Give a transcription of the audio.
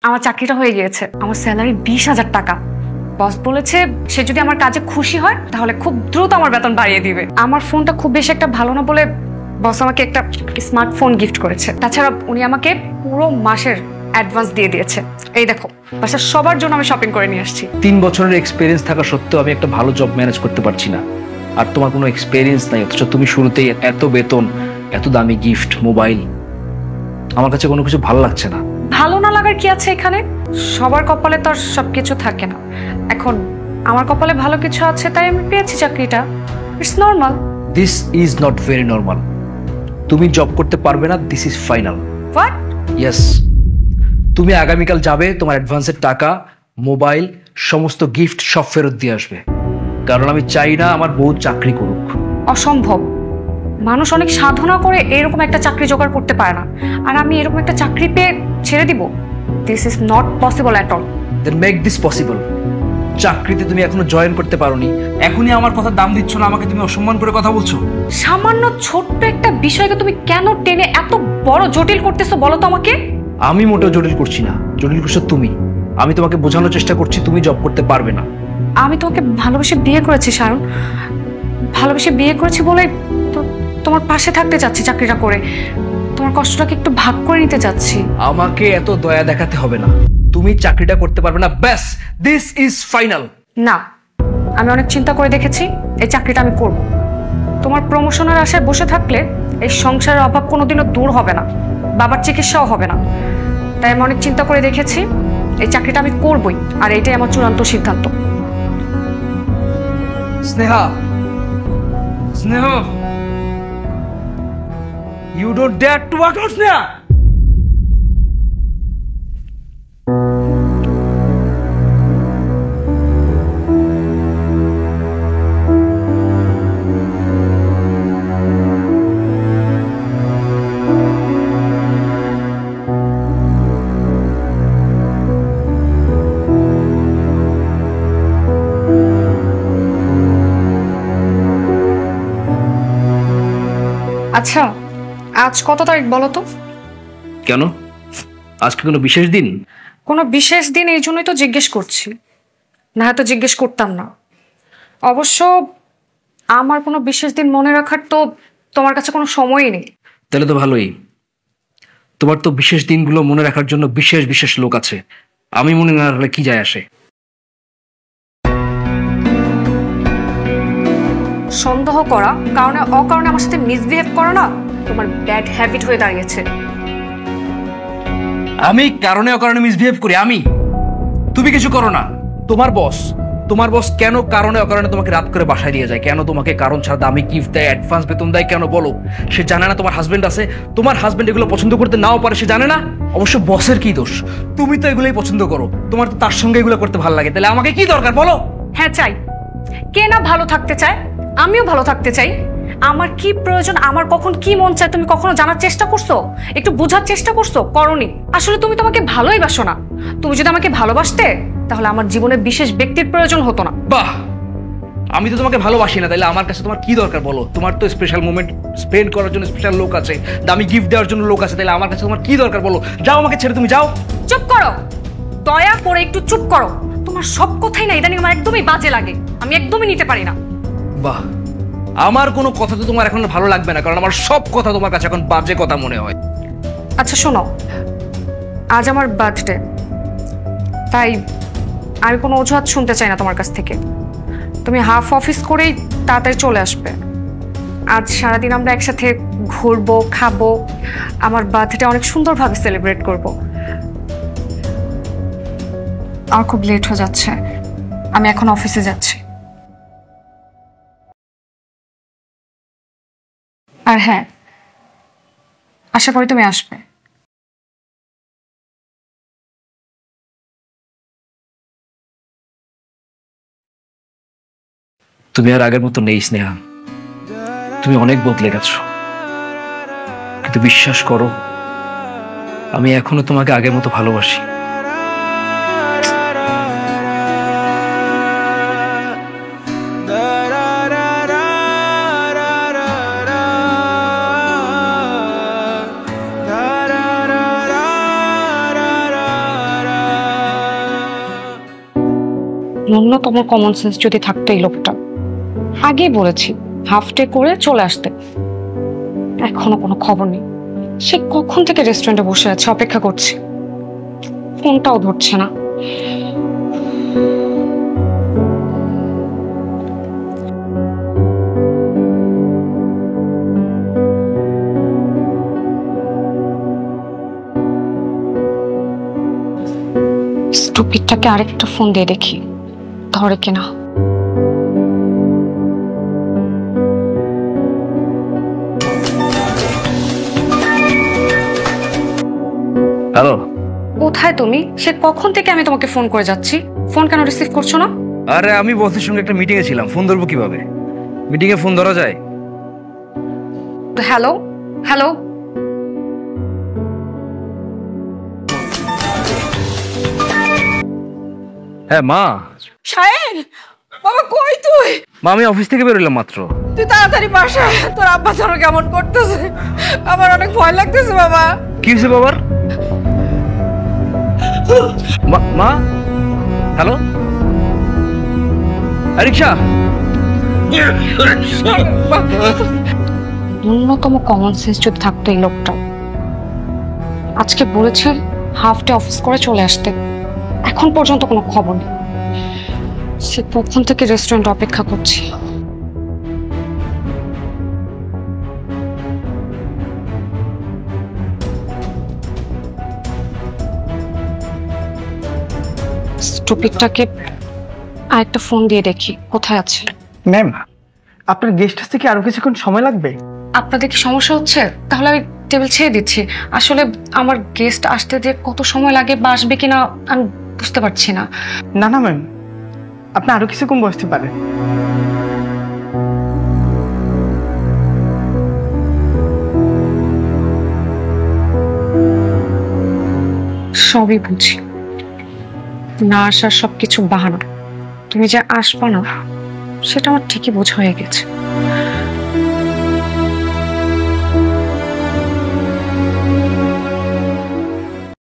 আমার চাকরিটা হয়ে গিয়েছে, আমার স্যালারি 20,000 টাকা। বস বলেছে সে যদি আমার কাজে খুশি হয় তাহলে খুব দ্রুত আমার বেতন বাড়িয়ে দিবে। আমার ফোনটা খুব বেশি একটা ভালো না বলে বস আমাকে একটা স্মার্টফোন গিফট করেছে। তাছাড়া উনি আমাকে পুরো মাসের অ্যাডভান্স দিয়ে দিয়েছে। এই দেখো, বাসার সবার জন্য আমি শপিং করে নিয়ে আসছি। 3 বছরের এক্সপেরিয়েন্স থাকা সত্ত্বেও আমি একটা ভালো জব ম্যানেজ করতে পারছি না, আর তোমার কোনো এক্সপেরিয়েন্স নাই, অথচ তুমি শুরুতেই এত বেতন, এত দামি গিফট, মোবাইল। আমার কাছে কোনো কিছু ভালো লাগছে না। ভালো না লাগার কি আছে এখানে? সবার কপালে তো আর সবকিছু থাকে না। এখন আমার কপালে ভালো কিছু আছে তাই আমি পেয়েছি চাকরিটা। It's normal. This is not very normal. তুমি জব করতে পারবে না, this is final. What? Yes, তুমি আগামীকাল যাবে, তোমার অ্যাডভান্সের টাকা, মোবাইল, সমস্ত গিফট সব ফেরত দিয়ে আসবে, কারণ আমি চাই না আমার বউ চাকরি করুক। অসম্ভব। মানুষ অনেক সাধনা করে এরকম একটা চাকরি জোগাড় করতে পারে না, আর আমি এরকম একটা চাকরি পেয়ে ছেড়ে দিব? This is not possible at all. Then make this possible. চাকরিতে তুমি এখনো জয়েন করতে পারোনি, এখনই আমার কথা দাম দিচ্ছ না, আমাকে তুমি অসম্মান করে কথা বলছো। সামান্য ছোট্ট একটা বিষয়কে তুমি কেন টেনে এত বড় জটিল করতেছো বলো তো আমাকে? আমি মোটেও জটিল করছি না, জটিল করছো তুমি। আমি তোমাকে বোঝানোর চেষ্টা করছি তুমি জব করতে পারবে না। আমি তোমাকে ভালোবেসে বিয়ে করেছি সায়ন, ভালোবেসে বিয়ে করেছি বলে তোমার পাশে থাকতে চাচ্ছি চাকরিটা করে, তোমার কষ্টটাকে একটু ভাগ করে নিতে চাচ্ছি। আমাকে এত দয়া দেখাতে হবে না, তুমি চাকরিটা করতে পারবে না, ব্যাস, দিস ইজ ফাইনাল। না, আমি অনেক চিন্তা করে দেখেছি, এই চাকরিটা আমি করব। তোমার প্রমোশনের আশায় বসে থাকলে এই সংসারের অভাব কোনোদিনও দূর হবে না, বাবার চিকিৎসাও হবে না। তাই আমি অনেক চিন্তা করে দেখেছি, এই চাকরিটা আমি করবই, আর এইটাই আমার চূড়ান্ত সিদ্ধান্ত। Sneha, Sneha, you don't dare to walk out, Sneha! আচ্ছা, আজ কত তারিখ বলো তো? কেন, আজকে কোনো বিশেষ দিন? কোনো বিশেষ দিন এই জন্যই তো জিজ্ঞেস করছি, না হয়তো জিজ্ঞেস করতাম না। অবশ্য আমার কোনো বিশেষ দিন মনে রাখার তো তোমার কাছে কোনো সময়ই নেই। তাহলে তো ভালোই, তোমার তো বিশেষ দিনগুলো মনে রাখার জন্য বিশেষ বিশেষ লোক আছে, আমি মনে না রাখলে কি যায় আসে? সন্দেহ করা, কারণে অকারণে আমার সাথে মিসবিহেভ করা না তোমার ব্যাড হ্যাবিট হয়ে দাঁড়িয়েছে। আমি কারণে অকারণে মিসবিহেভ করি? আমি? তুমি কিছু করো না। তোমার বস কেন কারণে অকারণে তোমাকে রাত করে বাসায় নিয়ে যায়? কেন তোমাকে কারণ ছাড়া দামি গিফট দেয়, অ্যাডভান্স বেতন দেয়? কেন বলো? সে জানে না তোমার হাজবেন্ড আছে? তোমার হাজবেন্ড এগুলো পছন্দ করতে নাও পারে, সে জানে না? অবশ্য বসের কি দোষ? তুমি তো এগুলোই পছন্দ করো, তোমার তো তার সঙ্গে এগুলো করতে ভালো লাগে, তাহলে আমাকে কি দরকার বলো? হ্যাঁ চাই, কে না ভালো থাকতে চায়? আমিও ভালো থাকতে চাই। আমার কি প্রয়োজন, আমার কখন কি মন চায় তুমি কখনো জানার চেষ্টা করছো? একটু বোঝার চেষ্টা করছো? করনি। আসলে তুমি তোমাকে ভালোই বাসো না। তুমি যদি আমাকে ভালোবাসতে তাহলে আমার জীবনে বিশেষ ব্যক্তির প্রয়োজন হতো না। বাহ, আমি তো তোমাকে ভালোবাসি না, তাহলে আমার কাছে তোমার কি দরকার বলো? তোমার তো স্পেশাল মোমেন্ট স্পেন্ড করার জন্য স্পেশাল লোক আছে, দামি গিফট দেওয়ার জন্য লোক আছে, তাহলে আমার কাছে তোমার কি দরকার বলো? যাও, আমাকে ছেড়ে তুমি যাও। চুপ করো, দয়া করে একটু চুপ করো। তোমার সব কথাই না ইদানিং আমার একদমই বাজে লাগে, আমি একদমই নিতে পারি না। বাহ, আমার কোনো কথা তো তোমার এখন ভালো লাগবে না, কারণ আমার সব কথা তোমার কাছে এখন বাজে কথা মনে হয়। আচ্ছা শোনো, আজ আমার বার্থডে, তাই আমি কোনো অজুহাত শুনতে চাই না তোমার কাছ থেকে। তুমি হাফ অফিস করেই তাড়াতাড়ি চলে আসবে। আজ সারাদিন আমরা একসাথে ঘুরবো, খাবো, আমার বার্থডে অনেক সুন্দরভাবে সেলিব্রেট করব। আমার খুব লেট হয়ে যাচ্ছে, আমি এখন অফিসে যাচ্ছি। আর হ্যাঁ, আশা করি তুমি আসবে। তুমি আর আগের মতো নেই স্নেহা, তুমি অনেক বদলে গেছো, কিন্তু বিশ্বাস করো আমি এখনো তোমাকে আগের মতো ভালোবাসি। ন্যূনতম কমন সেন্স যদি থাকতো এই লোকটা, আগেই বলেছি হাফ ডে করে চলে আসতে। এখনো কোনো খবর নেই। সে কখন থেকে রেস্টুরেন্টে বসে আছে, অপেক্ষা করছে, ফোনটাও ধরছে না। স্টুপিডটাকে আরেকটা ফোন দিয়ে দেখি ধরে কিনা। হ্যালো। কোথায় তুমি? সে কখন থেকে আমি তোমাকে ফোন করে যাচ্ছি, ফোন কেন রিসিভ করছো না? আরে আমি বসের সঙ্গে একটা মিটিং এ ছিলাম, ফোন ধরবো কিভাবে? মিটিং এ ফোন ধরা যায়? Hello hello. হ্যাঁ মা। শাহেন, বাবা কই তুই? মা আমি অফিস থেকে বেরোলাম মাত্র। তুই তাড়াতাড়ি বাসা, তোর আব্বা তোর কেমন করতেছে, আমার অনেক ভয় লাগতেছে বাবা। কি হয়েছে বাবার? মা হ্যালো, রিক্সা। ন্যূনতম কমন সেন্স যদি থাকতো এই লোকটা, আজকে বলেছে হাফ ডে অফিস করে চলে আসতে, এখন পর্যন্ত কোনো খবর নেই। সে কখন থেকে রেস্টুরেন্ট অপেক্ষা করছে। স্টুপিডটাকে আরেকটা ফোন দিয়ে দেখি কোথায় আছে। ম্যাম, আপনার গেস্ট আসতে কি আরো কিছুক্ষণ সময় লাগবে? আপনাদের কি সমস্যা হচ্ছে? তাহলে আমি টেবিল ছেড়ে দিচ্ছি। আসলে আমার গেস্ট আসতে যে কত সময় লাগে বা আসবে কিনা আমি বুঝতে পারছি না। না না ম্যাম, আপনি আরো কিছুক্ষণ বসতে পারেন। সবই বুঝি, না আসার সবকিছু বাহানা। তুমি যে আসবা না সেটা আমার ঠিকই বোঝা হয়ে গেছে।